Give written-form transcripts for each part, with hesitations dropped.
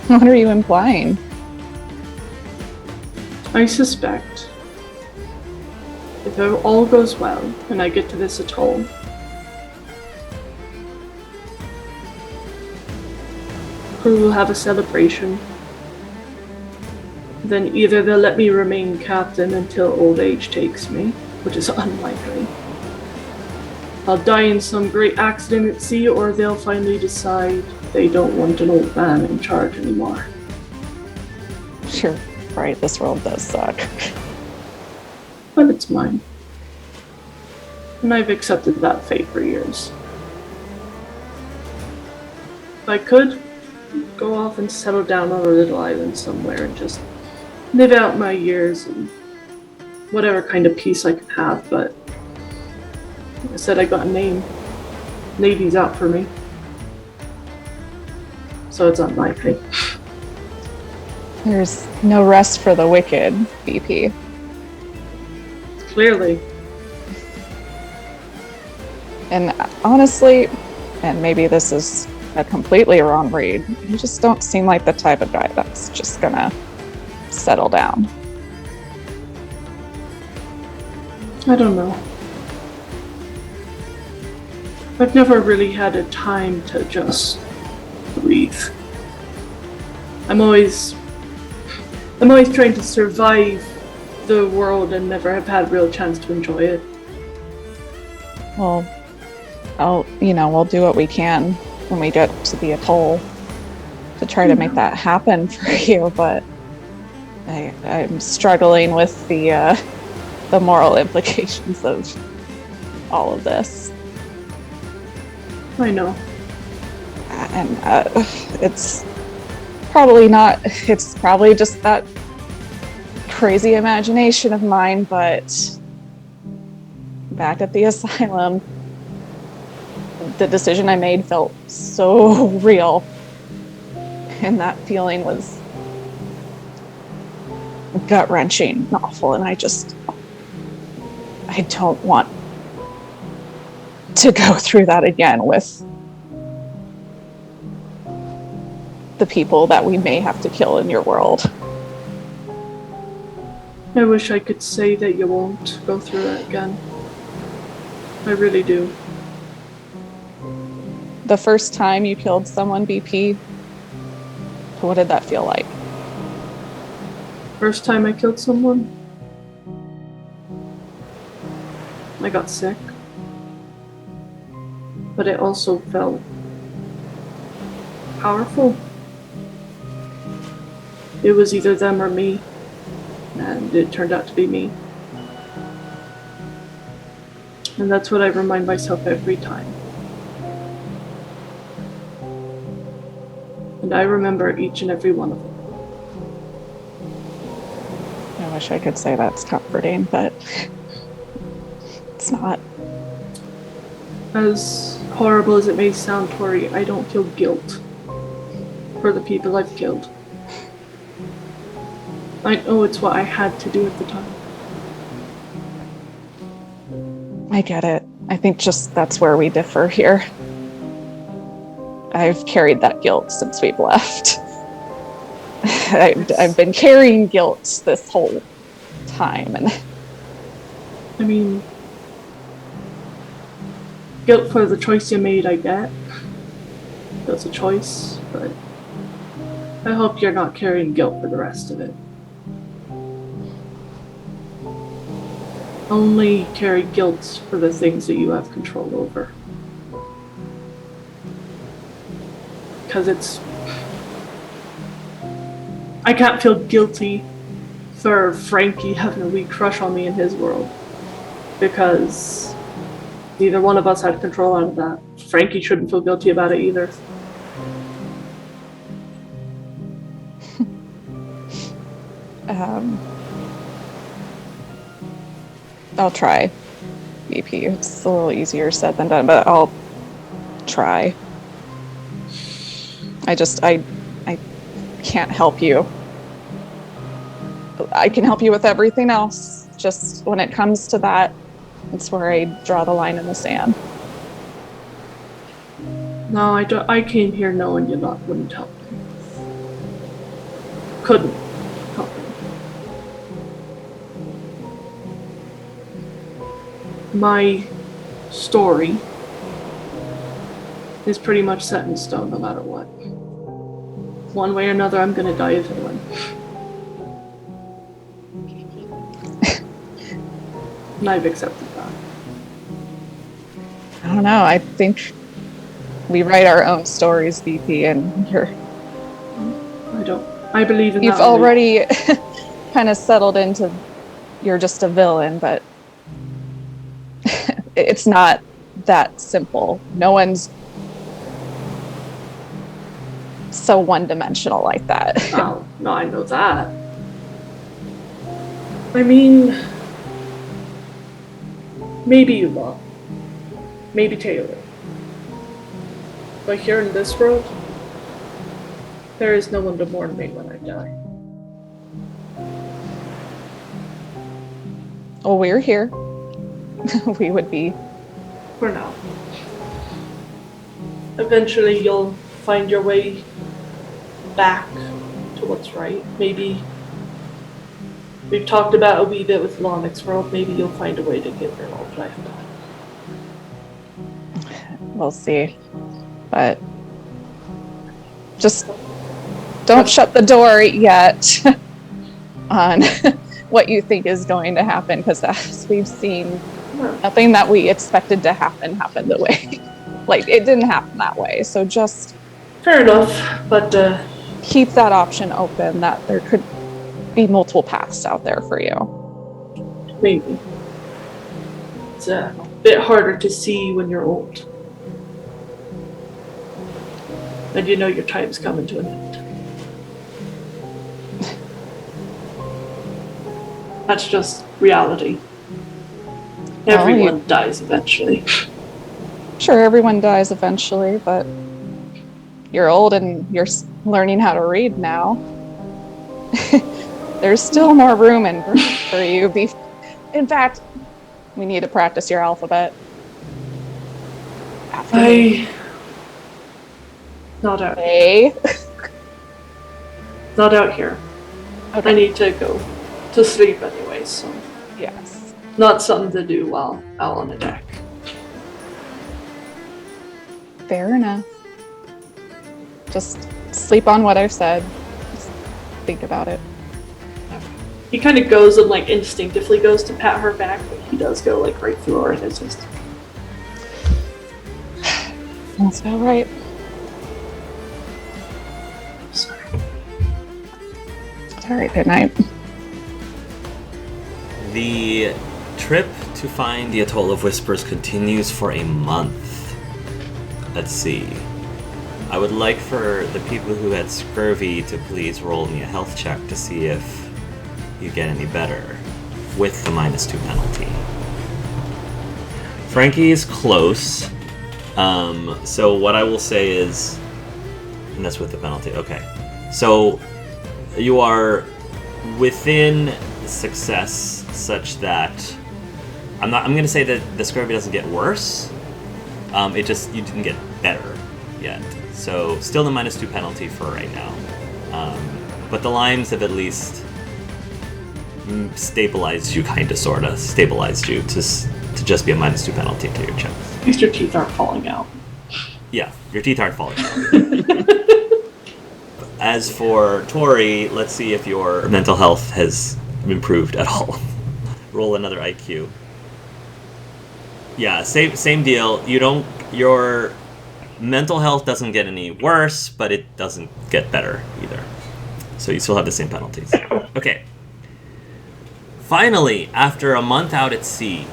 What are you implying? I suspect if all goes well and I get to this atoll, crew will have a celebration. Then either they'll let me remain captain until old age takes me, which is unlikely. I'll die in some great accident at sea, or they'll finally decide they don't want an old man in charge anymore. Sure, right, this world does suck. But it's mine. And I've accepted that fate for years. If I could, go off and settle down on a little island somewhere and just live out my years and whatever kind of peace I can have, but like I said, I got a name. Navy's out for me. So it's unlikely. There's no rest for the wicked, BP. Clearly. And honestly, and maybe this is a completely wrong read, you just don't seem like the type of guy that's just gonna settle down. I don't know. I've never really had a time to just breathe. I'm always trying to survive the world and never have had a real chance to enjoy it. Well, we'll do what we can when we get to the atoll to try to make that happen for you, but I'm struggling with the moral implications of all of this. I know. And it's probably just that crazy imagination of mine, but back at the asylum, the decision I made felt so real. And that feeling was gut-wrenching and awful, and I don't want to go through that again with the people that we may have to kill in your world. I wish I could say that you won't go through it again. I really do. The first time you killed someone, BP, what did that feel like? First time I killed someone, I got sick. But it also felt powerful. It was either them or me, and it turned out to be me. And that's what I remind myself every time. And I remember each and every one of them. I wish I could say that's comforting, but it's not. As horrible as it may sound, Tori, I don't feel guilt for the people I've killed. I know it's what I had to do at the time. I get it. I think just that's where we differ here. I've carried that guilt since we've left. I've been carrying guilt this whole time, and I mean, guilt for the choice you made, I get. That's a choice, but I hope you're not carrying guilt for the rest of it. Only carry guilt for the things that you have control over. Because I can't feel guilty for Frankie having a wee crush on me in his world. Because neither one of us had control out of that. Frankie shouldn't feel guilty about it either. I'll try. BP, it's a little easier said than done, but I'll try. I can't help you. I can help you with everything else. Just when it comes to that, it's where I draw the line in the sand. No, I came here knowing you wouldn't help me. couldn't help me. My story is pretty much set in stone no matter what. One way or another, I'm gonna die if and when. And I've accepted that. I don't know. I think we write our own stories, VP, and I believe in you've that. already kind of settled into you're just a villain, but it's not that simple. No one's so one-dimensional like that. Oh, no, I know that. I mean, maybe you will. Maybe Taylor. But here in this world, there is no one to mourn me when I die. Well, we're here. We would be. For now. Eventually you'll find your way back to what's right. Maybe we've talked about a wee bit with Lonix World. Maybe you'll find a way to get your old life back. We'll see. But just don't shut the door yet on what you think is going to happen, because as we've seen, nothing that we expected to happen happened the way. Like, it didn't happen that way. So just... Fair enough, but... keep that option open, that there could be multiple paths out there for you. Maybe. It's a bit harder to see when you're old. And you know your time's coming to an end. That's just reality. Everyone dies eventually. Sure, everyone dies eventually, but you're old and you're learning how to read now. There's still more room for you. In fact, we need to practice your alphabet. Not out. A. Not out here. Okay. I need to go to sleep anyway, so... Yes. Not something to do while out on the deck. Fair enough. Just sleep on what I've said. Just think about it. He kind of goes and, like, instinctively goes to pat her back, but he does go, like, right through her, and it's just... That's about right. Sorry. All right, good night. The trip to find the Atoll of Whispers continues for a month. Let's see. I would like for the people who had scurvy to please roll me a health check to see if you get any better with the -2 penalty. Frankie is close. So what I will say is, and that's with the penalty. Okay. So you are within success such that I'm going to say that the scurvy doesn't get worse. You didn't get better yet. So still the -2 penalty for right now. But the limes have at least stabilized you, kind of, sort of stabilized you to just be a -2 penalty to your chest. At least your teeth aren't falling out. Yeah, your teeth aren't falling out. As for Tori, let's see if your mental health has improved at all. Roll another IQ. Yeah, same deal. Your mental health doesn't get any worse, but it doesn't get better either. So you still have the same penalties. Okay. Finally, after a month out at sea,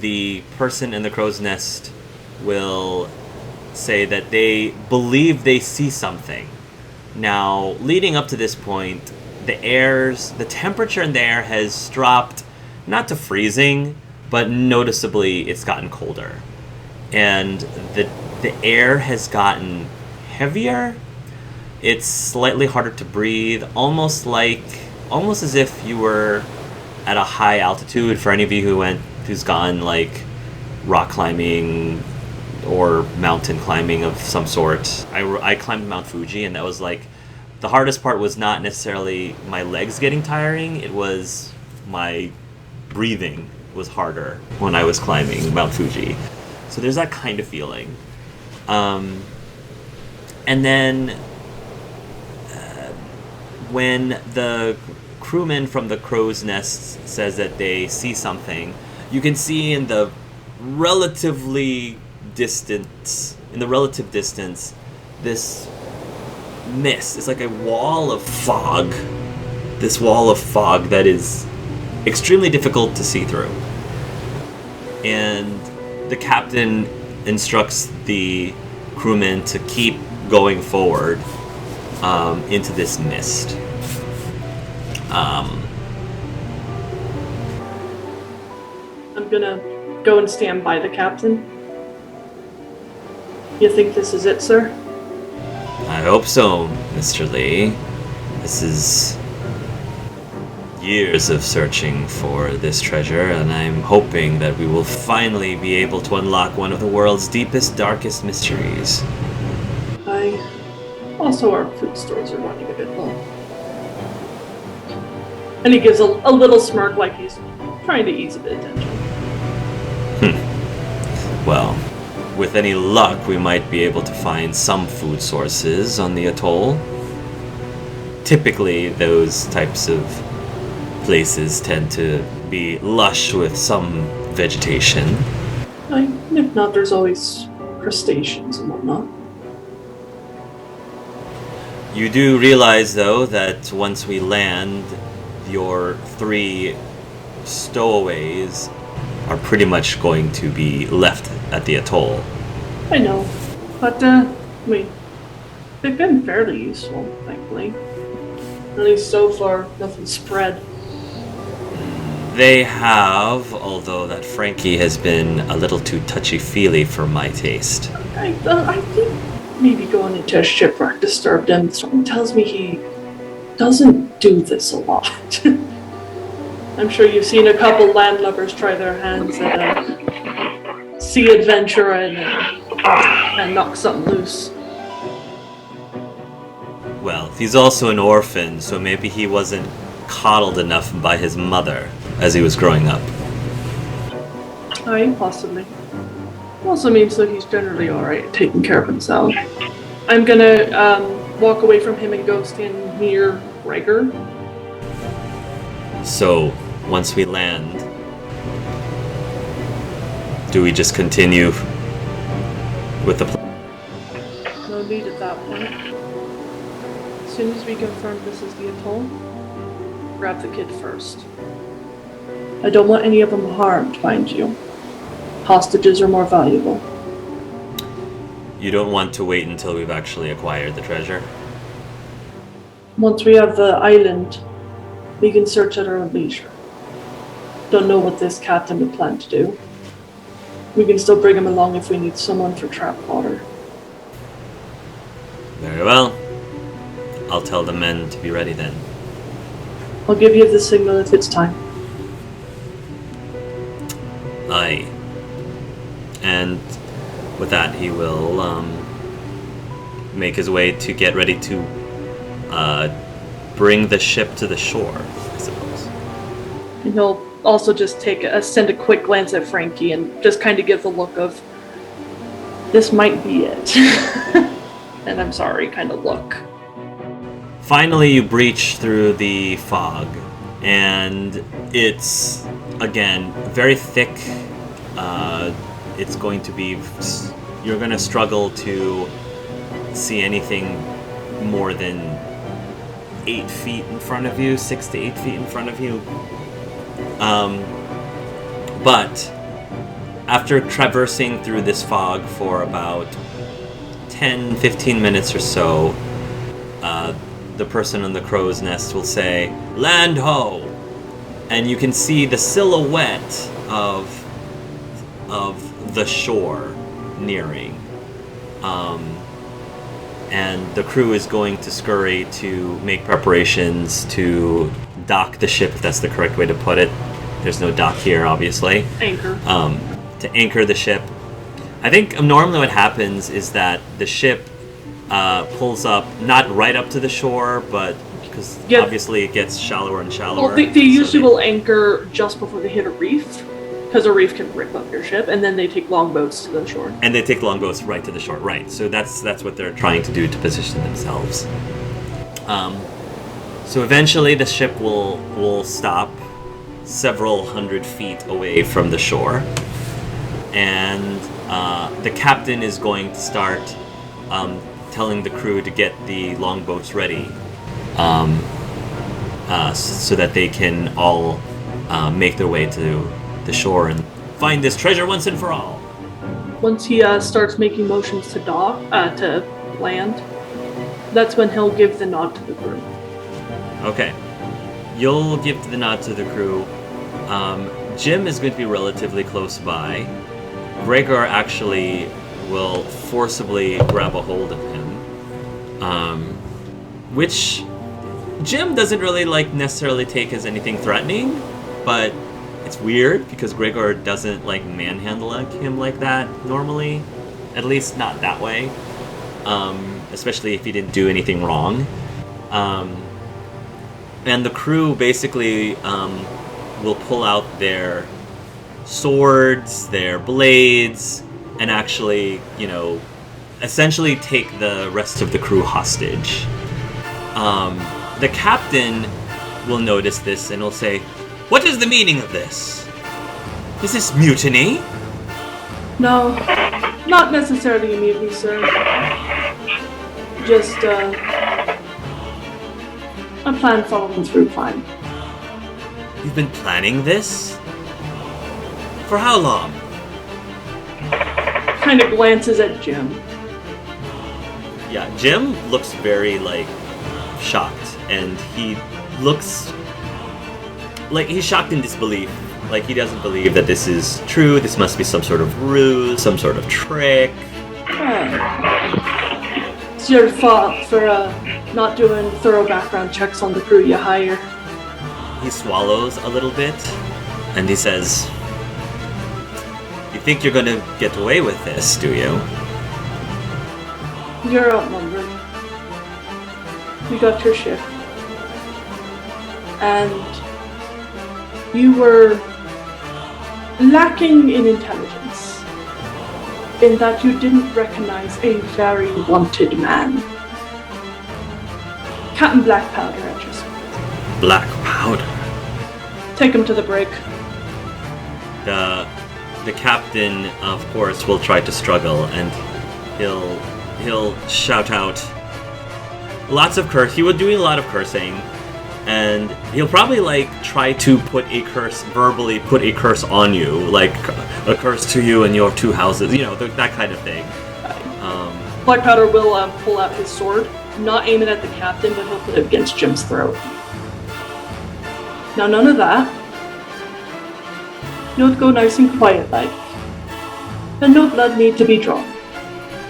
the person in the crow's nest will say that they believe they see something. Now, leading up to this point, the temperature in the air has dropped, not to freezing, but noticeably it's gotten colder. And the air has gotten heavier. It's slightly harder to breathe, almost as if you were at a high altitude. For any of you who's gone like rock climbing or mountain climbing of some sort. I climbed Mount Fuji, and that was like the hardest part was not necessarily my legs getting tiring, it was my breathing was harder when I was climbing Mount Fuji. So there's that kind of feeling. And then when the crewman from the crow's nest says that they see something, you can see in the relative distance, this mist. It's like a wall of fog. This wall of fog that is extremely difficult to see through. And the captain instructs the crewmen to keep going forward into this mist. I'm gonna go and stand by the captain. You think this is it, sir? I hope so, Mr. Lee. This is years of searching for this treasure, and I'm hoping that we will finally be able to unlock one of the world's deepest, darkest mysteries. Also, our food stores are running a bit low. And he gives a little smirk like he's trying to ease a bit of tension. Well, with any luck, we might be able to find some food sources on the atoll. Typically, those types of places tend to be lush with some vegetation. If not, there's always crustaceans and whatnot. You do realize, though, that once we land, your 3 stowaways are pretty much going to be left at the atoll. I know, but they've been fairly useful, thankfully. At least so far, nothing's spread. They have, although that Frankie has been a little too touchy-feely for my taste. I think maybe going into a shipwreck disturbed him. Something tells me he doesn't do this a lot. I'm sure you've seen a couple landlubbers try their hands at a sea adventure and knock something loose. Well, he's also an orphan, so maybe he wasn't coddled enough by his mother as he was growing up. Aye, possibly. Also means that he's generally alright at taking care of himself. I'm gonna walk away from him and go stand near Rager. So, once we land, do we just continue with the plan? No need at that point. As soon as we confirm this is the atoll, grab the kid first. I don't want any of them harmed, mind you. Hostages are more valuable. You don't want to wait until we've actually acquired the treasure? Once we have the island, we can search at our own leisure. Don't know what this captain would plan to do. We can still bring him along if we need someone for trap water. Very well. I'll tell the men to be ready then. I'll give you the signal if it's time. Aye. And with that, he will make his way to get ready to bring the ship to the shore, I suppose. And he'll also just send a quick glance at Frankie and just kind of give the look of, this might be it. And I'm sorry kind of look. Finally, you breach through the fog, and it's, again, very thick. It's going to be... You're going to struggle to see anything more than 8 feet in front of you, 6 to 8 feet in front of you. But after traversing through this fog for about 10-15 minutes or so, the person on the crow's nest will say, "Land ho!" And you can see the silhouette of the shore nearing. And the crew is going to scurry to make preparations to dock the ship, if that's the correct way to put it. There's no dock here, obviously. Anchor. To anchor the ship. I think normally what happens is that the ship pulls up, not right up to the shore, but because obviously it gets shallower and shallower. Well, they usually will anchor just before they hit a reef, because a reef can rip up your ship, and then they take longboats to the shore. And they take longboats right to the shore, right. So that's what they're trying to do to position themselves. So eventually the ship will stop several hundred feet away from the shore. And the captain is going to start telling the crew to get the longboats ready so that they can all make their way to the shore and find this treasure once and for all. Once he starts making motions to to land, that's when he'll give the nod to the crew. Okay. You'll give the nod to the crew. Jim is going to be relatively close by. Gregor actually will forcibly grab a hold of him. Which Jim doesn't really necessarily take as anything threatening, but it's weird because Gregor doesn't manhandle him like that normally. At least not that way. Especially if he didn't do anything wrong. And the crew basically will pull out their swords, their blades, and actually, essentially take the rest of the crew hostage. The captain will notice this and will say, "What is the meaning of this? Is this mutiny?" No, not necessarily a mutiny, sir. Just a plan following through fine. You've been planning this? For how long? Kind of glances at Jim. Yeah, Jim looks very, shocked. And he looks like he's shocked in disbelief. Like, he doesn't believe that this is true. This must be some sort of ruse, some sort of trick. It's your fault for not doing thorough background checks on the crew you hire. He swallows a little bit, and he says, "You think you're gonna get away with this, do you?" You're outnumbered. You got your ship. And you were lacking in intelligence, in that you didn't recognize a very wanted man. Captain Black Powder at your side. Black powder. Take him to the brig. The captain, of course, will try to struggle, and he'll shout out lots of curse. He will do a lot of cursing, and he'll probably try to verbally put a curse on you, like a curse to you and your two houses, that kind of thing. Black Powder will pull out his sword, not aim it at the captain, but he'll put it against Jim's throat. Now, none of that. You'll go nice and quiet like, and no blood need to be drawn.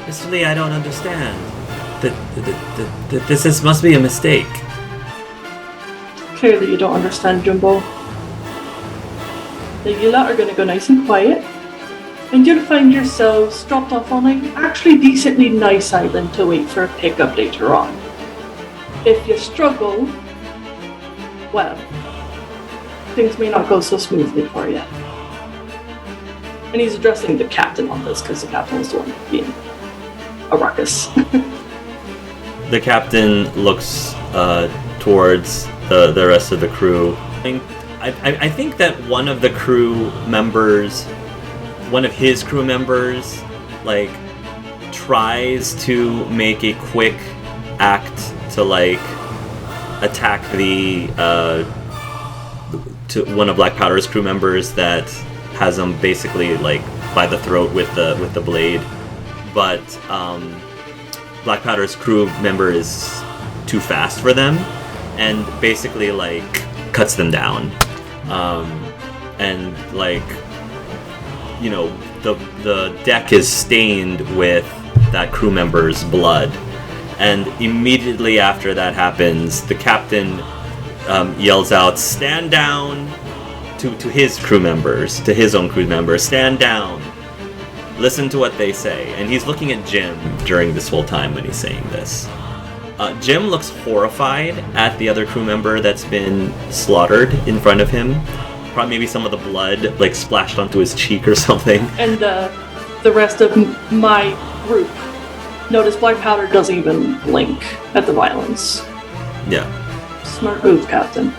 Mr. Lee, I don't understand. This must be a mistake. Clearly you don't understand, Jumbo. The Yula are gonna go nice and quiet, and you'll find yourselves dropped off on an actually decently nice island to wait for a pickup later on. If you struggle, well, things may not go so smoothly for you. And he's addressing the captain on this, because the captain was the one being a ruckus. The captain looks towards the rest of the crew. I think that one of his crew members, tries to make a quick act to attack to one of Black Powder's crew members that has him basically by the throat with the blade, but Black Powder's crew member is too fast for them, and basically cuts them down, and the deck is stained with that crew member's blood, and immediately after that happens, the captain yells out, "Stand down!" to his crew members, to his own crew members, "Stand down!" Listen to what they say. And he's looking at Jim during this whole time when he's saying this. Jim looks horrified at the other crew member that's been slaughtered in front of him. Probably maybe some of the blood like splashed onto his cheek or something. And the rest of my group notice black powder doesn't even blink at the violence. Yeah. Smart move, Captain.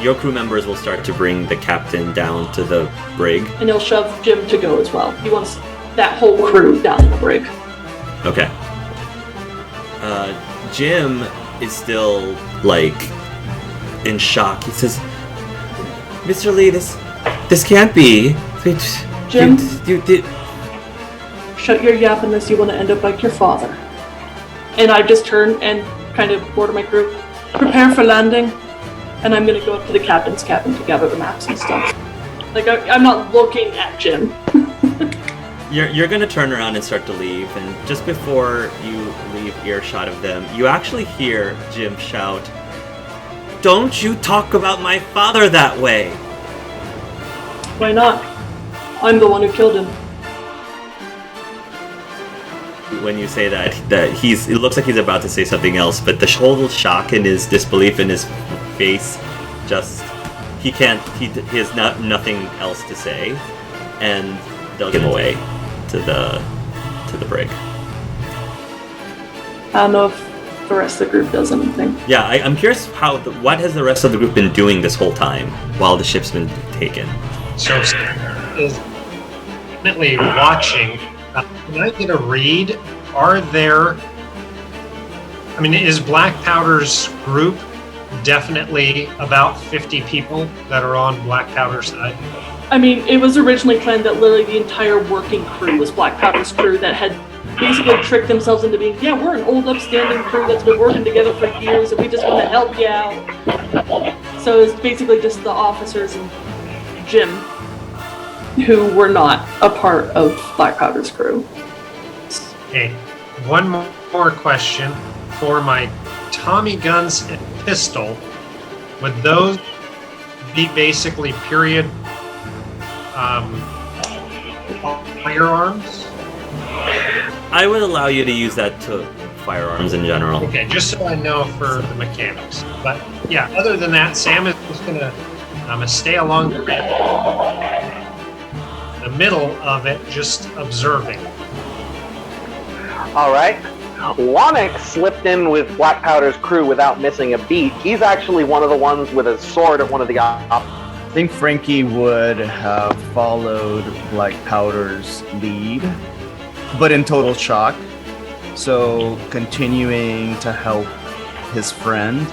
Your crew members will start to bring the captain down to the brig. And he'll shove Jim to go as well. He wants that whole crew down in the brig. Okay. Jim is still, like, in shock. He says, Mr. Lee, this can't be. Jim? Shut your yap unless you want to end up like your father. And I just turn and kind of order my crew, prepare for landing, and I'm going to go up to the captain's cabin to gather the maps and stuff. Like, I'm not looking at Jim. You're going to turn around and start to leave, and just before you leave earshot of them, you actually hear Jim shout, "Don't you talk about my father that way!" Why not? I'm the one who killed him. When you say that it looks like he's about to say something else, but the whole shock and his disbelief in his face, he has nothing else to say, and they'll get him away to the brig. I don't know if the rest of the group does anything. Yeah, I'm curious what has the rest of the group been doing this whole time while the ship's been taken? So is definitely watching. Can I get a read? Is Black Powder's group definitely about 50 people that are on Black Powder's side? I mean, it was originally planned that literally the entire working crew was Black Powder's crew that had basically tricked themselves into being, yeah, we're an old upstanding crew that's been working together for years and we just want to help you out. So it's basically just the officers and Jim who were not a part of Black Powder's crew. Okay, one more question. For my Tommy guns and pistol, would those be basically period firearms? I would allow you to use that to firearms in general. Okay, just so I know for the mechanics. But yeah, other than that, Sam is just gonna stay along the middle of it, just observing. All right. Wannick slipped in with Black Powder's crew without missing a beat. He's actually one of the ones with a sword at one of the I think Frankie would have followed Black Powder's lead, but in total shock. So continuing to help his friend,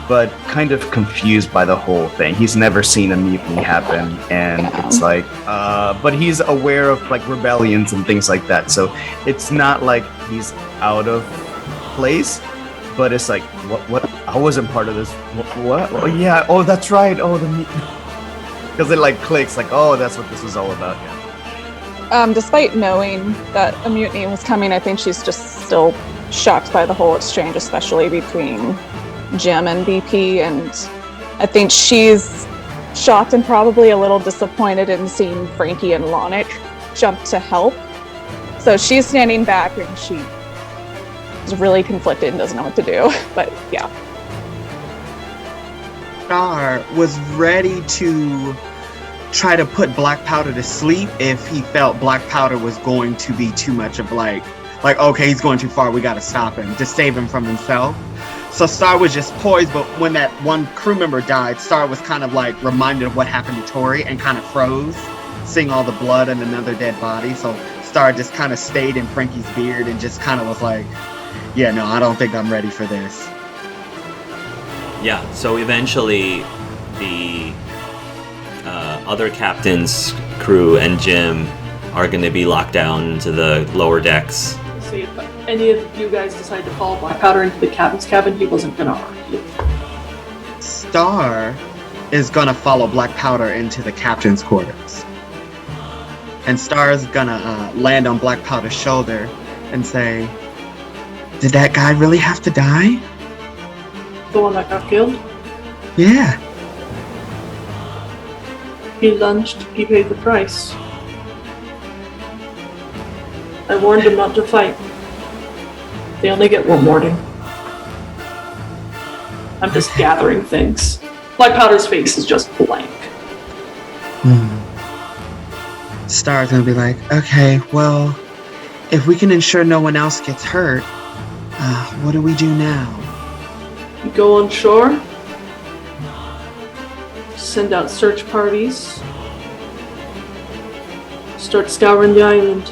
but kind of confused by the whole thing. He's never seen a mutiny happen, and it's like, but he's aware of like rebellions and things like that. So it's not like he's out of place, but it's like, what? I wasn't part of this. What? Oh yeah. Oh, that's right. Oh, because it like clicks, like, oh, that's what this is all about. Yeah. Despite knowing that a mutiny was coming, I think she's just still shocked by the whole exchange, especially between Jim and BP, and I think she's shocked and probably a little disappointed in seeing Frankie and Lonick jump to help. So she's standing back and she is really conflicted and doesn't know what to do. But yeah. Star was ready to try to put Black Powder to sleep if he felt Black Powder was going to be too much of like, okay, he's going too far, we gotta stop him, to save him from himself. So Star was just poised, but when that one crew member died, Star was kind of like reminded of what happened to Tori and kind of froze, seeing all the blood and another dead body. So Star just kind of stayed in Frankie's beard and just kind of was like, yeah, no, I don't think I'm ready for this. Yeah, so eventually the other captain's crew and Jim are going to be locked down to the lower decks. See, if any of you guys decide to follow Black Powder into the captain's cabin, he wasn't going to argue. Star is going to follow Black Powder into the captain's quarters. And Star is going to land on Black Powder's shoulder and say, did that guy really have to die? The one that got killed? Yeah. He lunged, he paid the price. I warned them not to fight. They only get one warning. I'm just gathering things. Black Powder's face is just blank. Star's gonna be like, okay, well, if we can ensure no one else gets hurt, what do we do now? You go on shore, send out search parties, start scouring the island.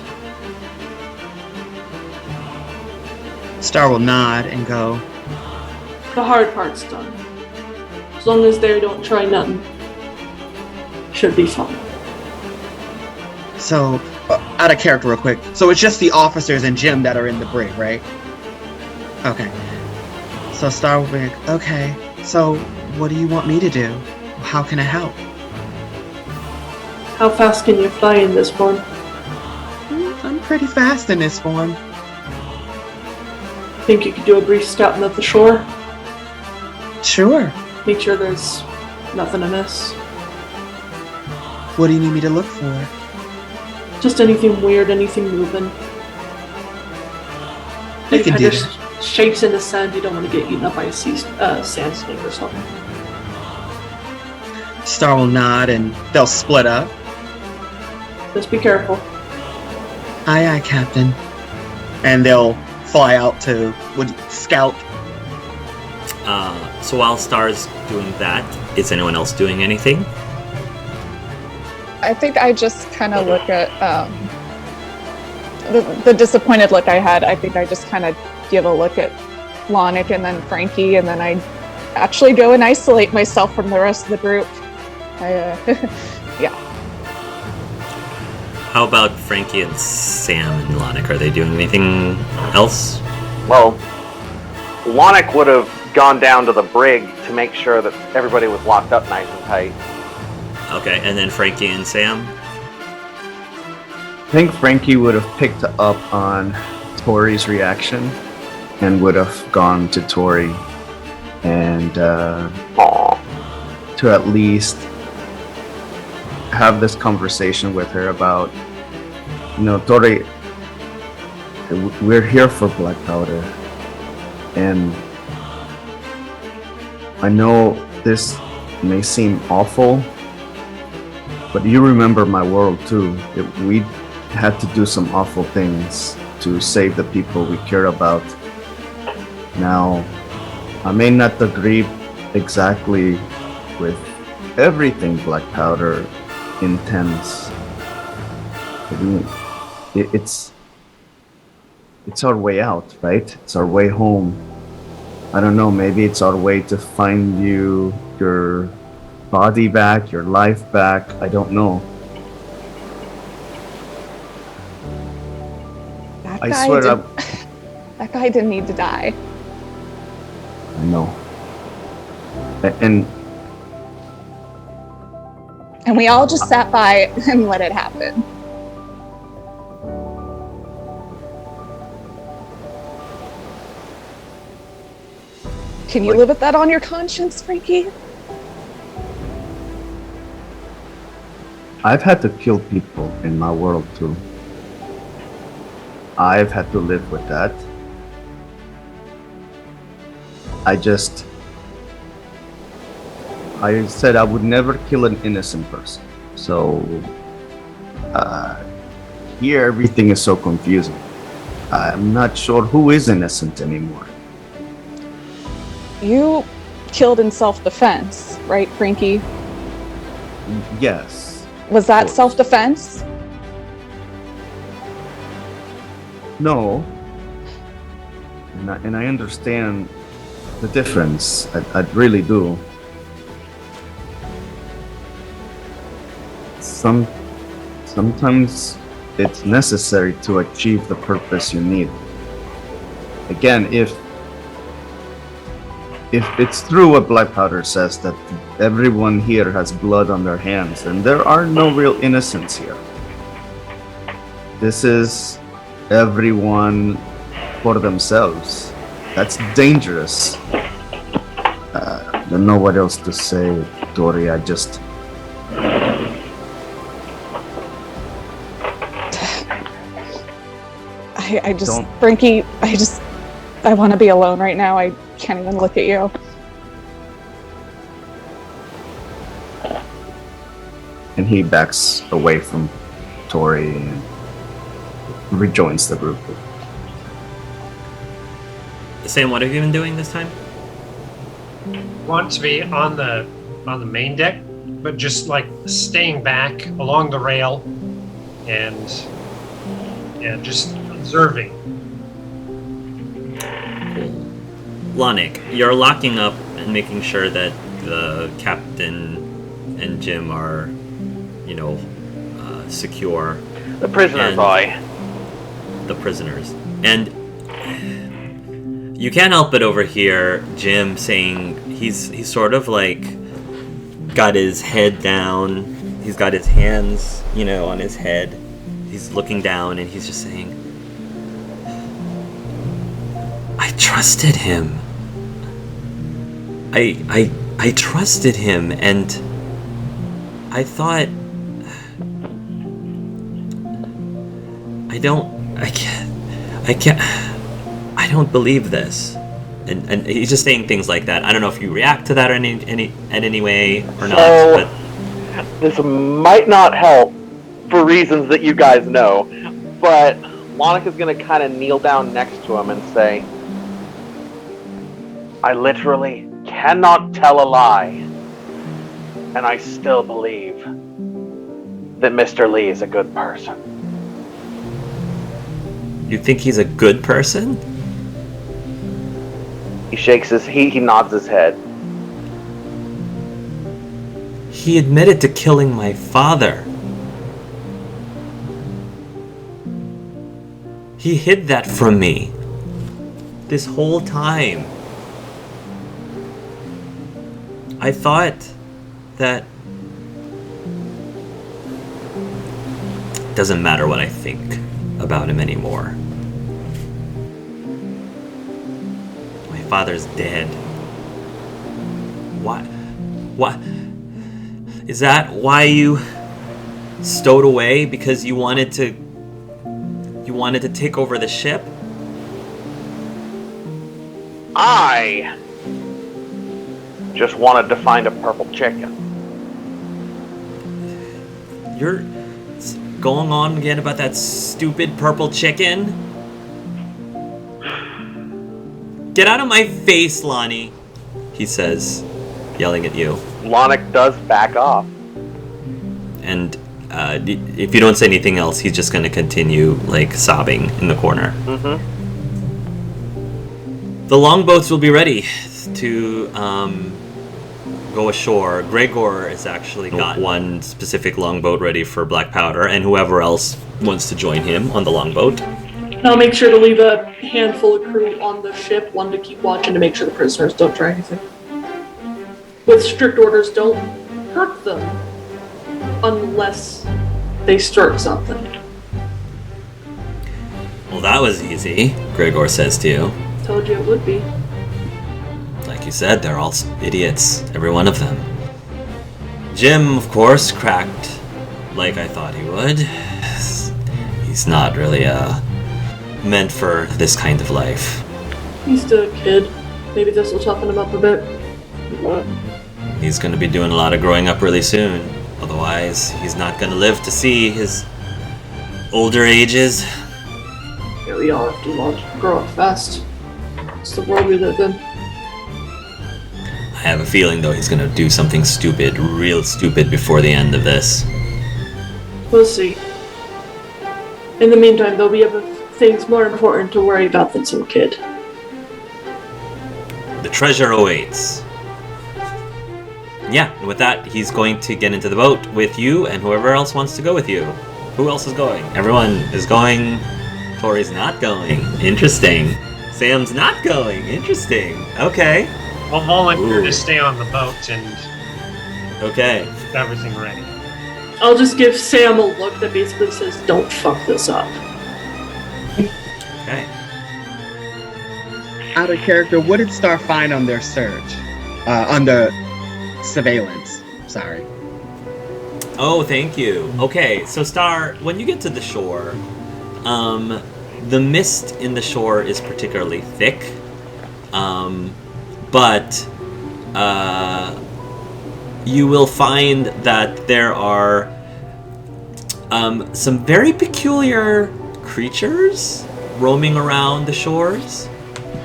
Star will nod and go, The hard part's done. As long as they don't try nothing, should be fun. so, out of character real quick, so it's just the officers and Jim that are in the brig, right? Okay. So Star will be like, okay, so what do you want me to do? How can I help? How fast can you fly in this form? I'm pretty fast in this form. Think you could do a brief scouting of the shore? Sure. Make sure there's nothing amiss. What do you need me to look for? Just anything weird, anything moving. I Any can kind do of that. shapes in the sand, you don't want to get eaten up by a sand snake or something. Star will nod and they'll split up. Just be careful. Aye, aye, Captain. And they'll fly out to scout. So while Star's doing that, is anyone else doing anything? I think I just kind of look at the disappointed look I had. I think I just kind of give a look at Lonick and then Frankie, and then I actually go and isolate myself from the rest of the group. Yeah. How about Frankie and Sam and Lonick? Are they doing anything else? Well, Lonick would have gone down to the brig to make sure that everybody was locked up nice and tight. Okay, and then Frankie and Sam? I think Frankie would have picked up on Tori's reaction and would have gone to Tori and to at least have this conversation with her about, Tori, we're here for Black Powder, and I know this may seem awful, but you remember my world too. We had to do some awful things to save the people we care about. Now, I may not agree exactly with everything Black Powder intends. It's our way out, right? It's our way home. I don't know, maybe it's our way to find you your body back, your life back. I don't know. I swear that guy didn't need to die. I know. And we all just sat by and let it happen. Can you live with that on your conscience, Frankie? I've had to kill people in my world too. I've had to live with that. I said I would never kill an innocent person. So here everything is so confusing. I'm not sure who is innocent anymore. You killed in self-defense, right, Frankie? Yes. Was that self-defense? No. And I understand the difference. I really do. Sometimes it's necessary to achieve the purpose you need. Again, if it's true what Black Powder says, that everyone here has blood on their hands, then there are no real innocents here. This is everyone for themselves. That's dangerous. I don't know what else to say, Tori. I just, Don't- Frankie, I want to be alone right now. I can't even look at you. And he backs away from Tori and rejoins the group. Sam, what have you been doing this time? Want to be on the main deck, but just like staying back along the rail and just observing. Lanik, you're locking up and making sure that the captain and Jim are, secure. The prisoner's And- eye. The prisoners. And you can't help but overhear Jim saying he's sort of like got his head down. He's got his hands, on his head. He's looking down and he's just saying, I trusted him. I trusted him, and I thought I don't believe this. And he's just saying things like that. I don't know if you react to that in any way or not, So- but This might not help for reasons that you guys know, but Monica's going to kind of kneel down next to him and say, I literally cannot tell a lie, and I still believe that Mr. Lee is a good person. you think he's a good person? He nods his head. He admitted to killing my father. He hid that from me this whole time. I thought that it doesn't matter what I think about him anymore. My father's dead. What? Is that why you stowed away? Because you wanted to take over the ship? I just wanted to find a purple chicken. You're going on again about that stupid purple chicken? Get out of my face, Lonnie, he says, yelling at you. Lonic does back off. And if you don't say anything else, he's just going to continue, sobbing in the corner. Mm-hmm. The longboats will be ready to go ashore. Gregor has actually got one specific longboat ready for Black Powder, and whoever else wants to join him on the longboat. I'll make sure to leave a handful of crew on the ship, one to keep watch and to make sure the prisoners don't try anything. With strict orders, don't hurt them unless they start something. Well, that was easy, Gregor says to you. Told you it would be. Like you said, they're all idiots, every one of them. Jim, of course, cracked like I thought he would. He's not really meant for this kind of life. He's still a kid. Maybe this will toughen him up a bit. He's going to be doing a lot of growing up really soon. Otherwise, he's not going to live to see his older ages. Yeah, we all have to grow up fast. It's the world we live in. I have a feeling, though, he's going to do something stupid, real stupid, before the end of this. We'll see. In the meantime, there'll be other things more important to worry about than some kid. The treasure awaits. Yeah, and with that, he's going to get into the boat with you and whoever else wants to go with you. Who else is going? Everyone is going. Tori's not going. Interesting. Sam's not going. Interesting. Okay. I'll volunteer Ooh. to stay on the boat and Okay. get everything ready. I'll just give Sam a look that basically says, don't fuck this up. Okay. Out of character, what did Star find on their search? On the surveillance. Sorry. Oh, thank you. Okay, so Star, when you get to the shore, The mist in the shore is particularly thick, but you will find that there are some very peculiar creatures roaming around the shores.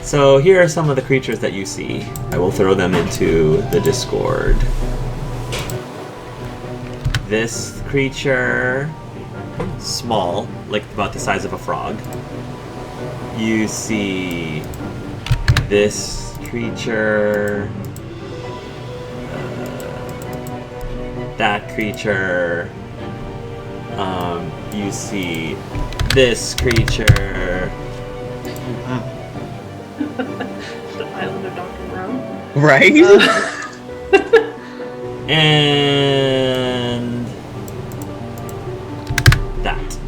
So here are some of the creatures that you see. I will throw them into the Discord. This creature, small, like about the size of a frog. You see this creature, that creature. You see this creature. The island of Dr. Brown. Right? And that.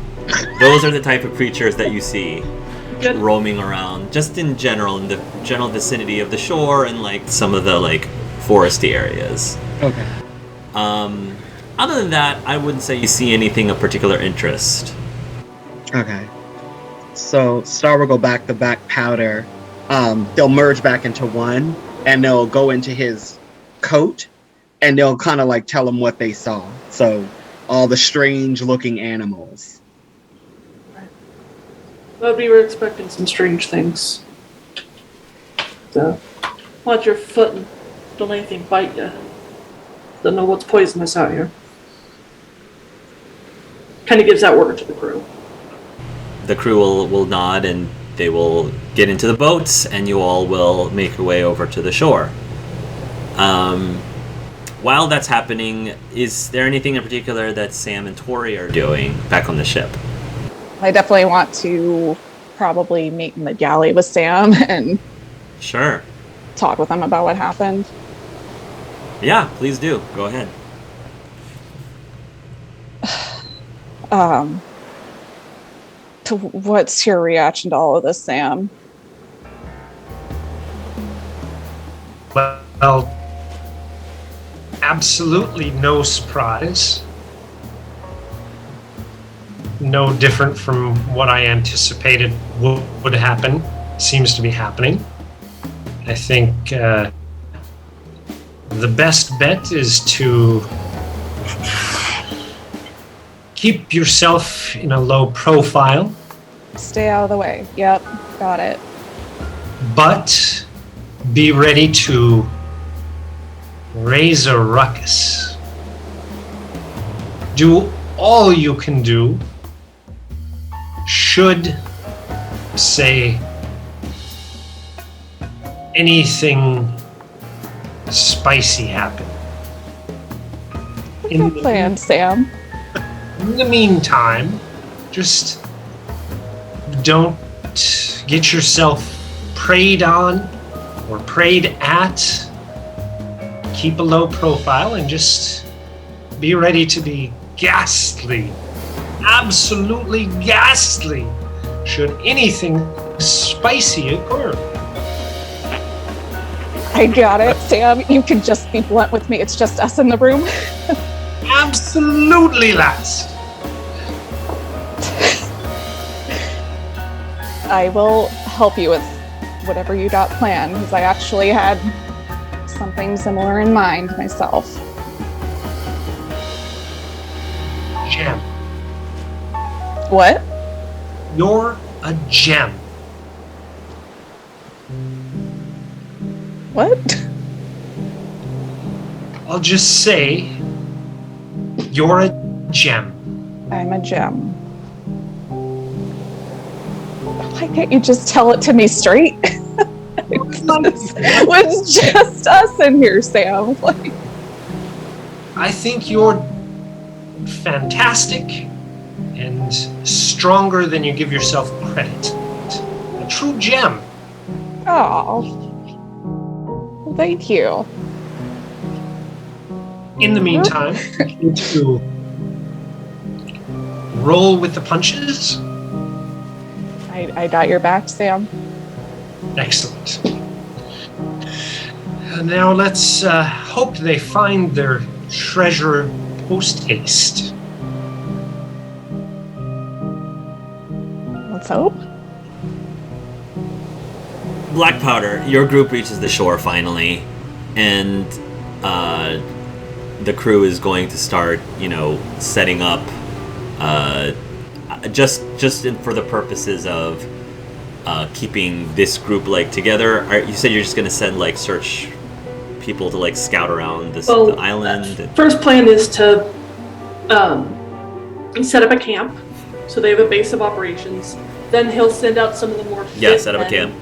Those are the type of creatures that you see Good. roaming around, just in general, in the general vicinity of the shore and like some of the like foresty areas. Okay. Other than that, I wouldn't say you see anything of particular interest. Okay. So Star will go back to Black Powder. They'll merge back into one, and they'll go into his coat, and they'll kind of like tell him what they saw. So all the strange-looking animals. But we were expecting some strange things. So, watch your foot and don't let anything bite you. Don't know what's poisonous out here. Kind of gives that word to the crew. The crew will nod and they will get into the boats and you all will make your way over to the shore. While that's happening, is there anything in particular that Sam and Tori are doing back on the ship? I definitely want to probably meet in the galley with Sam and Sure. talk with him about what happened. Yeah, please do. Go ahead. What's your reaction to all of this, Sam? Well, absolutely no surprise. No different from what I anticipated would happen. Seems to be happening. I think the best bet is to keep yourself in a low profile, Stay out of the way. Yep, got it. but be ready to raise a ruckus. Do all you can do should, say, anything spicy happen. Good plan, Sam. In the meantime, just don't get yourself preyed on or preyed at. Keep a low profile and just be ready to be ghastly. Absolutely ghastly should anything spicy occur. I got it, Sam. You can just be blunt with me. It's just us in the room. Absolutely, lass. I will help you with whatever you got planned, because I actually had something similar in mind myself. Gem. What? You're a gem. What? I'll just say you're a gem. I'm a gem. Why can't you just tell it to me straight? It was just us in here, Sam. Like, I think you're fantastic and stronger than you give yourself credit. A true gem. oh. Thank you. In the meantime, you need to roll with the punches. I got your back, Sam. Excellent. Now let's hope they find their treasure post-haste. Let's hope. Black Powder, your group reaches the shore finally, and the crew is going to start, setting up, for the purposes of keeping this group together. You said you're just going to send search people to scout around the island. First plan is to set up a camp, so they have a base of operations. Then he'll send out some of the more fit set up a camp.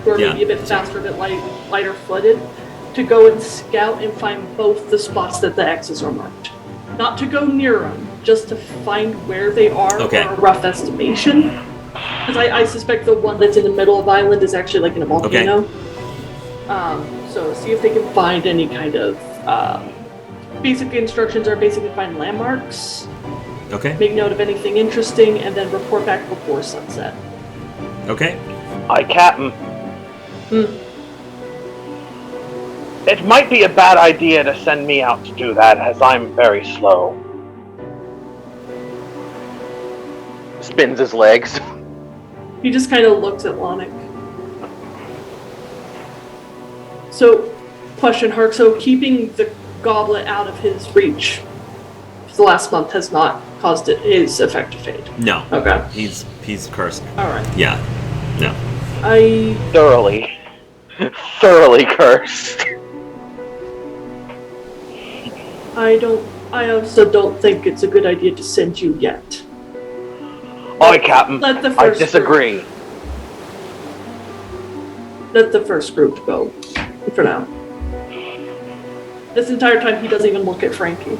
Who are maybe a bit faster, a bit lighter footed, to go and scout and find both the spots that the X's are marked. Not to go near them, just to find where they are for a rough estimation. Because I suspect the one that's in the middle of the island is actually in a volcano. So see if they can find any kind of basic instructions are basically find landmarks. Okay. Make note of anything interesting, and then report back before sunset. Okay. Aye, Captain. It might be a bad idea to send me out to do that, as I'm very slow. Spins his legs. He just kind of looks at Lonick. So, question, Hark, so keeping the goblet out of his reach for the last month has not caused his effect to fade? No. Okay. He's cursed. Alright. Yeah. No. Thoroughly cursed. I also don't think it's a good idea to send you yet. Aye, Captain. I disagree. Let the first group go, for now. This entire time, he doesn't even look at Frankie.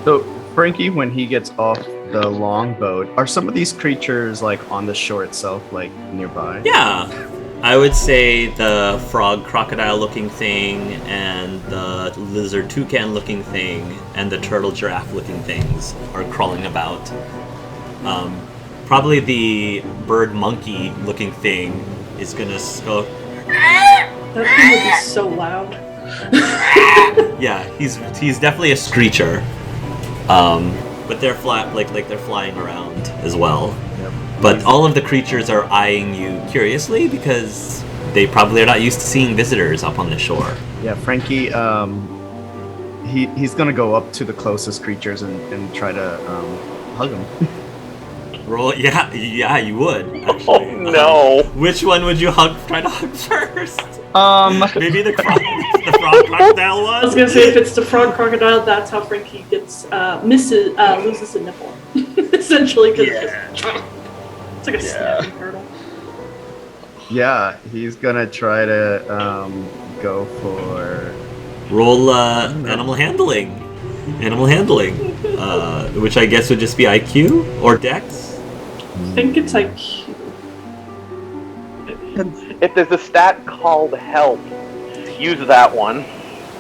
So, Frankie, when he gets off the longboat, are some of these creatures on the shore itself, nearby? Yeah. I would say the frog crocodile looking thing and the lizard toucan looking thing and the turtle giraffe looking things are crawling about. Probably the bird monkey looking thing is gonna go. That thing would be so loud. Yeah, he's definitely a screecher. But they're they're flying around as well. Yep. But all of the creatures are eyeing you curiously because they probably are not used to seeing visitors up on the shore. Yeah, Frankie, he's gonna go up to the closest creatures and try to hug them. Roll, yeah, you would. Actually. Oh no! Which one would you try to hug first? Maybe the frog crocodile one. I was gonna say if it's the frog crocodile, that's how Frankie gets loses a nipple, essentially, because it's like a snapping turtle. Yeah, he's gonna try to go for roll animal handling, which I guess would just be IQ or Dex. I think it's IQ. If there's a stat called help, use that one.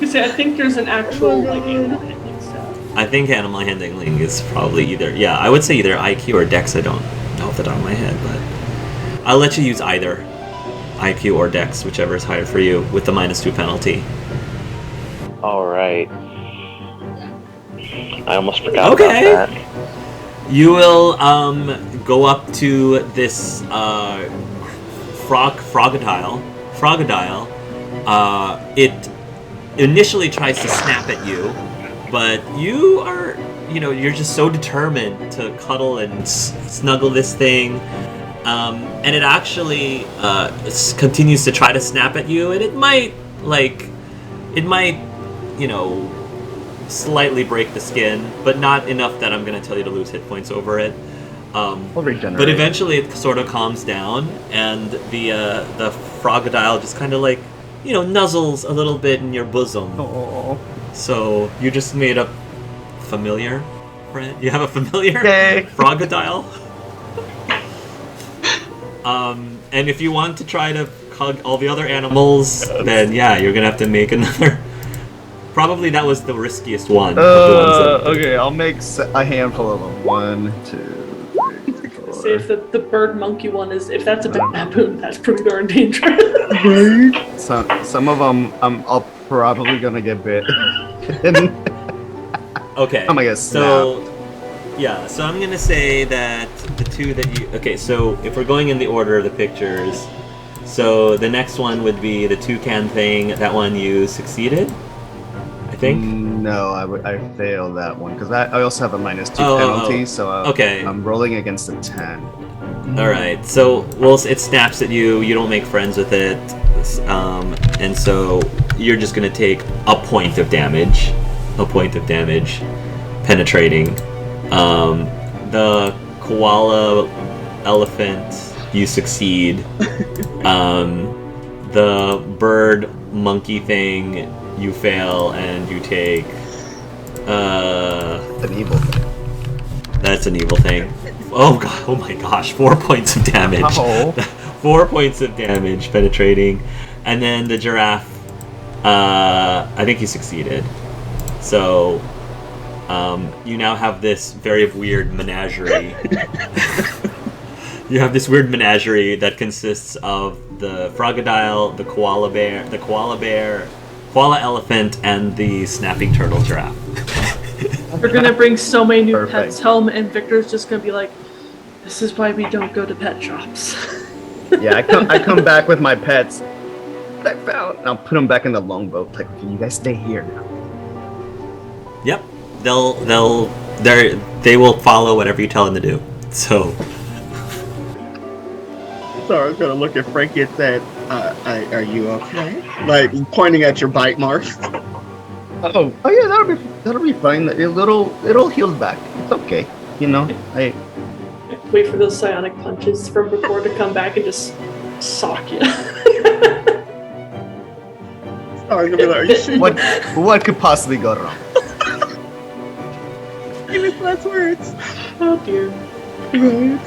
I think there's an actual animal handling stat. I think animal handling is probably I would say either IQ or Dex. I don't know off the top of my head, but I'll let you use either IQ or Dex, whichever is higher for you, with the -2 penalty. All right. I almost forgot about that. You will go up to this frogodile. It initially tries to snap at you, but you are, you're just so determined to cuddle and snuggle this thing, and it actually continues to try to snap at you, and it might, slightly break the skin, but not enough that I'm going to tell you to lose hit points over it. But eventually it sort of calms down, and the frogodile just kind of nuzzles a little bit in your bosom. Aww. So you just made a familiar friend? You have a familiar frogodile? And if you want to try to hug all the other animals, then you're going to have to make another... Probably that was the riskiest one. Of the ones that... Okay, I'll make a handful of them. 1, 2, 3, 4. Say if the bird monkey one is, if that's a baboon, that's pretty darn dangerous. Some of them, I'll probably gonna get bit. Okay. I'm gonna snap. So I'm gonna say that the two that you... Okay, so if we're going in the order of the pictures, So the next one would be the toucan thing. That one you succeeded, I think. No, I failed that one because I also have a -2 Oh, penalty, so okay. I'm rolling against a 10. All right. So, it snaps at you. You don't make friends with it, and so you're just gonna take a point of damage. Penetrating. The koala elephant, you succeed. The bird monkey thing, you fail, and you take. An evil thing. That's an evil thing. Oh god! Oh my gosh! 4 points of damage. Oh. 4 points of damage penetrating, and then the giraffe. I think you succeeded. So, you now have this very weird menagerie. You have this weird menagerie that consists of the frogodile, the koala elephant, and the snapping turtle giraffe. We're gonna bring so many new Perfect. pets home, and Victor's just gonna be like, "This is why we don't go to pet shops." Yeah, I come back with my pets. I found. And I'll put them back in the longboat. Like, can you guys stay here now? Yep, they will follow whatever you tell them to do. So, So I was gonna look at Frankie and said, "Are you okay?" Like pointing at your bite marks. Oh yeah, that'll be fine. It'll heal back. It's okay. You know, Wait for those psionic punches from before to come back and just sock you. I was gonna be like, "Are you sure?" what could possibly go wrong? Give his last words. Oh dear. Right.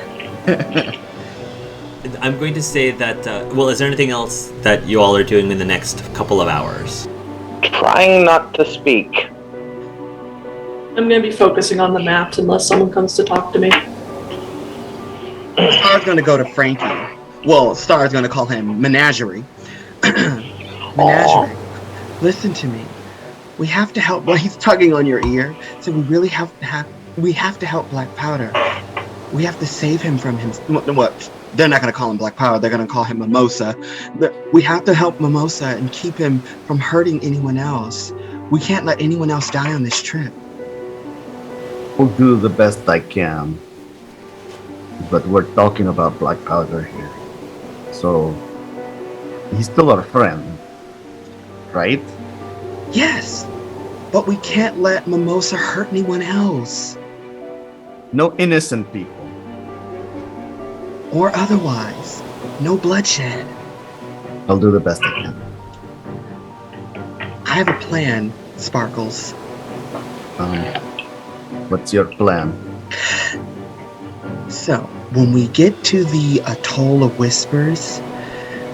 I'm going to say that. Is there anything else that you all are doing in the next couple of hours? Trying not to speak. I'm gonna be focusing on the maps unless someone comes to talk to me. Star's gonna go to Frankie. Well, Star's gonna call him Menagerie. Menagerie, listen to me. We have to help. Well, he's tugging on your ear. So we really have to help Black Powder. We have to save him from him. What? They're not gonna call him Black Powder. They're gonna call him Mimosa. We have to help Mimosa and keep him from hurting anyone else. We can't let anyone else die on this trip. I'll do the best I can. But we're talking about Black Powder here. So, he's still our friend, right? Yes, but we can't let Mimosa hurt anyone else. No innocent people. Or otherwise. No bloodshed. I'll do the best I can. I have a plan, Sparkles. What's your plan? So, when we get to the Atoll of Whispers,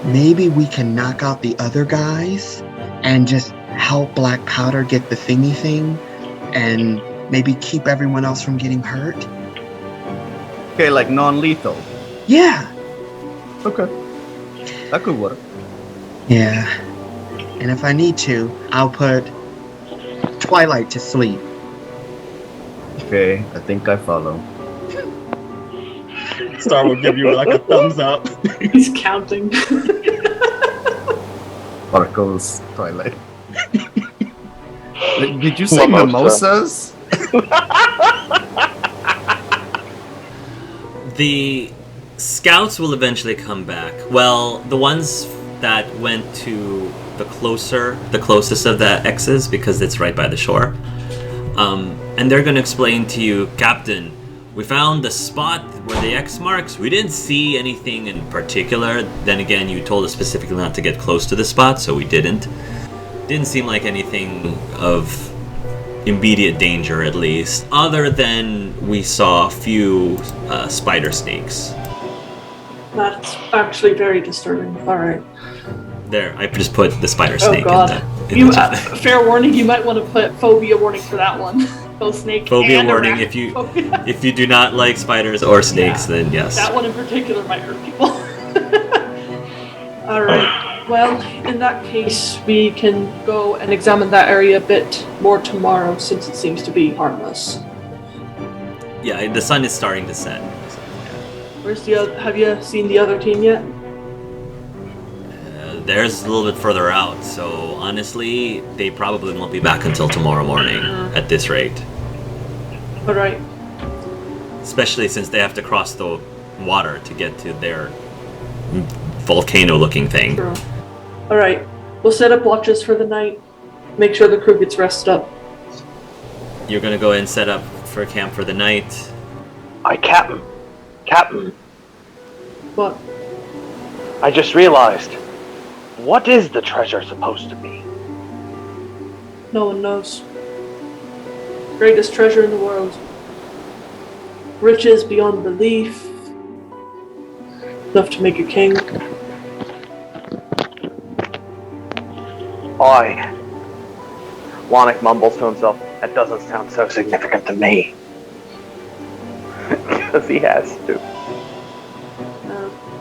maybe we can knock out the other guys and just help Black Powder get the thingy thing and maybe keep everyone else from getting hurt? Okay, like non-lethal. Yeah. Okay. That could work. Yeah. And if I need to, I'll put Twilight to sleep. Okay, I think I follow. Star will give you like a thumbs up. He's counting. Sparkles, Twilight. Did you say Mimosa. mimosas? The scouts will eventually come back. Well, the ones that went to the closest of the X's, because it's right by the shore. And they're going to explain to you, Captain, we found the spot where the X marks. We didn't see anything in particular. Then again, you told us specifically not to get close to the spot, so we didn't. Didn't seem like anything of immediate danger, at least, other than we saw a few spider snakes. That's actually very disturbing. All right. There, I just put the spider Oh snake god. in the Fair warning, you might want to put phobia warning for that one. Both snake phobia and warning. arachnophobia. If you do not like spiders or snakes, then yes. That one in particular might hurt people. Alright. Well, in that case, we can go and examine that area a bit more tomorrow, since it seems to be harmless. Yeah, the sun is starting to set. Where's the other? Have you seen the other team yet? Theirs is a little bit further out, so honestly, they probably won't be back until tomorrow morning at this rate. All right. Especially since they have to cross the water to get to their volcano-looking thing. True. All right. We'll set up watches for the night. Make sure the crew gets rested up. You're gonna go and set up for camp for the night. Captain. What? I just realized. What is the treasure supposed to be? No one knows. Greatest treasure in the world. Riches beyond belief. Enough to make a king. Lonic mumbles to himself, that doesn't sound so significant to me. Because he has to.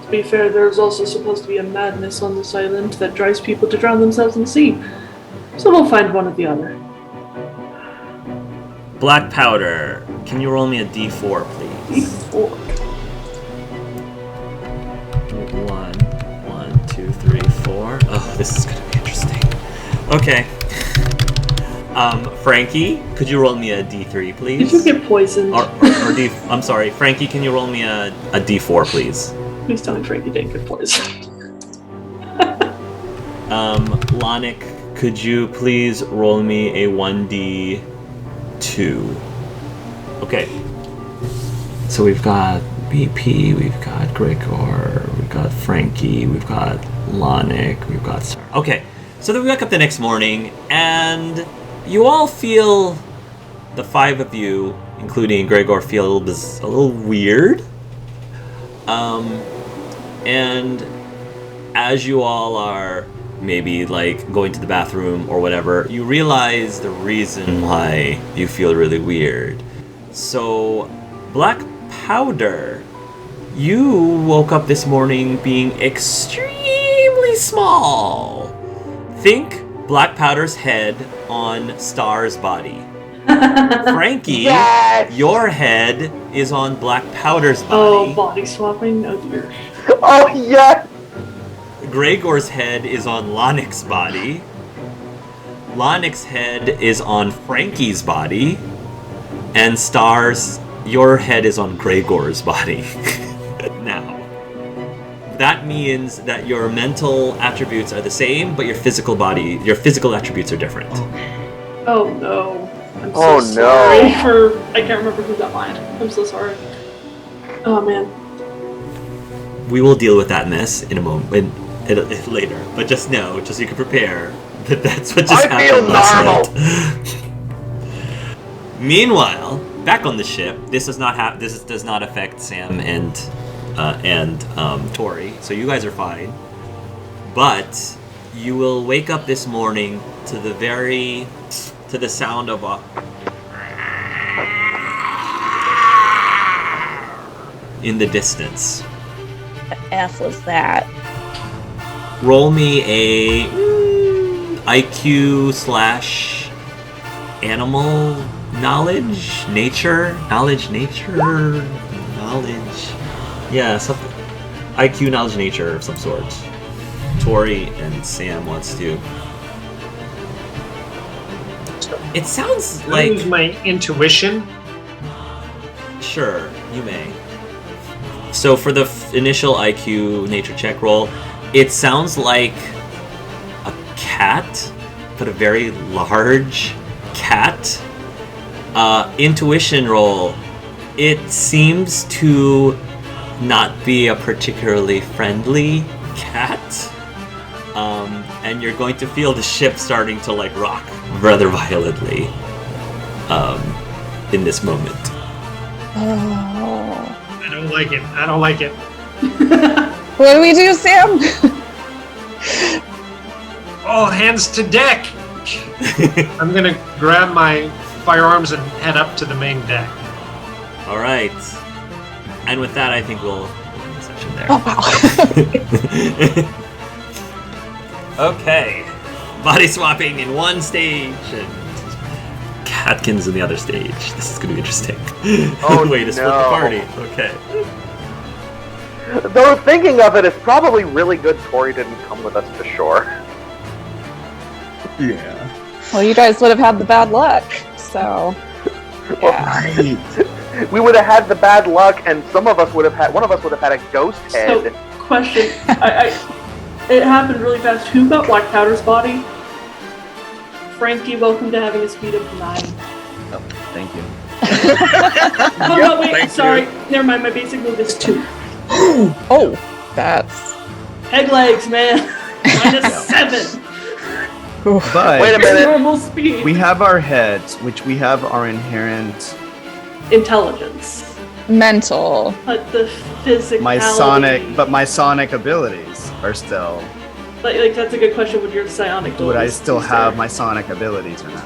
To be fair, there's also supposed to be a madness on this island that drives people to drown themselves in the sea. So we'll find one or the other. Black powder. Can you roll me a d4, please? D4. 1, 2, 3, 4. Oh, this is gonna be interesting. Okay. Frankie, could you roll me a d3, please? Did you get poisoned? I'm sorry, Frankie, can you roll me a d4, please? Please tell me Frankie didn't get poisoned. Lonic, could you please roll me a 1d2? Okay. So we've got BP, we've got Gregor, we've got Frankie, we've got Lonic, we've got Sarah. Okay, so then we wake up the next morning, and you all feel, the 5 of you, including Gregor, feel a little weird. And as you all are maybe like going to the bathroom or whatever, you realize the reason why you feel really weird. So, Black Powder, you woke up this morning being extremely small. Think Black Powder's head on Star's body. Frankie, Yes! your head is on Black Powder's body. Oh, body swapping? Oh dear. Oh, yes! Gregor's head is on Lonic's body. Lonic's head is on Frankie's body. And Star's, your head is on Gregor's body. Now, that means that your mental attributes are the same, but your physical attributes are different. Oh no. I'm so Oh, no. sorry for... I can't remember who got mine. I'm so sorry. Oh man. We will deal with that mess in a moment, later. But just know, just so you can prepare, that that's what just I feel happened last normal. night. Meanwhile, back on the ship, this does not affect Sam and Tori, so you guys are fine. But you will wake up this morning to the sound of a in the distance. What the F was that? Roll me a IQ / animal knowledge, nature. Yeah, something. IQ, knowledge, nature of some sort. Tori and Sam wants to. It sounds like. Use my intuition. Sure, you may. So for the initial IQ nature check roll, it sounds like a cat, but a very large cat. Intuition roll, it seems to not be a particularly friendly cat. And you're going to feel the ship starting to like rock rather violently in this moment. Oh. I don't like it. What do we do, Sam? All hands to deck! I'm gonna grab my firearms and head up to the main deck. All right. And with that, I think we'll end the session there. Oh, wow. Okay. Body swapping in one stage and Catkins in the other stage. This is going to be interesting. Oh, Way to split the no. party. Okay. Though thinking of it, it's probably really good Tori didn't come with us to shore. Yeah. Well, you guys would have had the bad luck, so. Yeah. Right. We would have had the bad luck, and one of us would have had a ghost head. So, question. It happened really fast. Who got Black Powder's body? Frankie, welcome to having a speed of 9. Oh, thank you. Oh, no, wait, thank sorry. Never mind, my basic move is 2. Oh, that's. Head legs, man. -7. But Wait a minute. Normal speed. we have our heads, which we have our inherent Intelligence. Mental. But the physicality. my sonic abilities are still. Like that's a good question. Would your psionic? Would I abilities still be have there? my sonic abilities or not?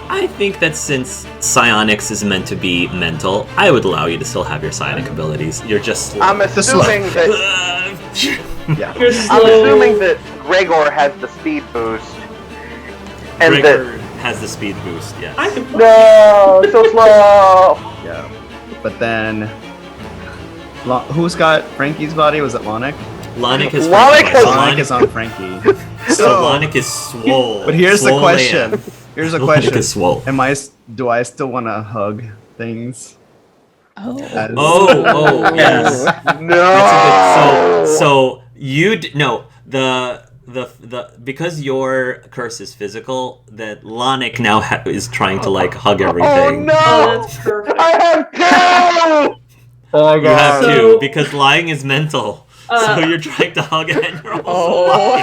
I think that since psionics is meant to be mental, I would allow you to still have your psionic abilities. You're just. I'm assuming that Yeah. You're I'm slow. assuming that Gregor has the speed boost, and Gregor has the speed boost. Yes. I can. no, so slow. Yeah. But then, who's got Frankie's body? Was it Lonic? Lonic is. Lonic has- Lonic is on Frankie. So Lonic is swole. But here's the Swole question. AF. Here's the Lonic question. is swole. Do I still want to hug things? Oh. As- Oh, yes. No. That's a good. So no the because your curse is physical, that Lonic now is trying to like hug Oh everything. no! Oh, that's perfect. I have 2. Oh my You have So- to because lying is mental. So you're trying to hug it and you're also Oh.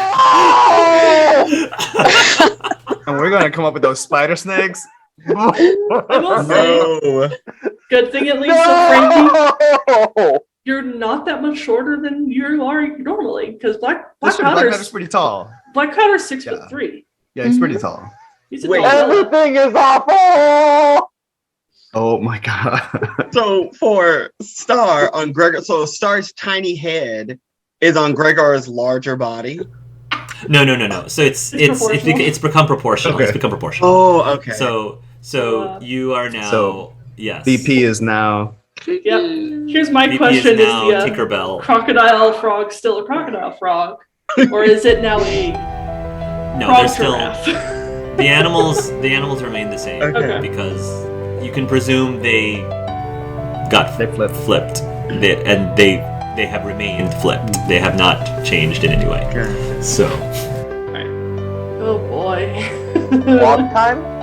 And we're gonna come up with those spider snakes. I will say, No. good thing at least with Frankie, No! you're not that much shorter than you are normally. Because Black Black Powder's Powder's pretty tall. 6'3". Yeah, he's pretty tall. He's a Wait. tall fella. Everything is awful! Oh my god. So for Star on Gregor, so Star's tiny head is on Gregor's larger body. No. So it's proportional? become proportional. Okay. It's become proportional. Oh, okay. So you are now So, yes. BP is now. Yep. Here's my BP question: is now Is the Tinkerbell. crocodile frog still a crocodile frog, or is it now a No, frog they're still giraffe? the animals. The animals remain the same Okay. because you can presume they got They flipped. and they have remained flipped. They have not changed in any way. Okay. So Oh boy. Walk time?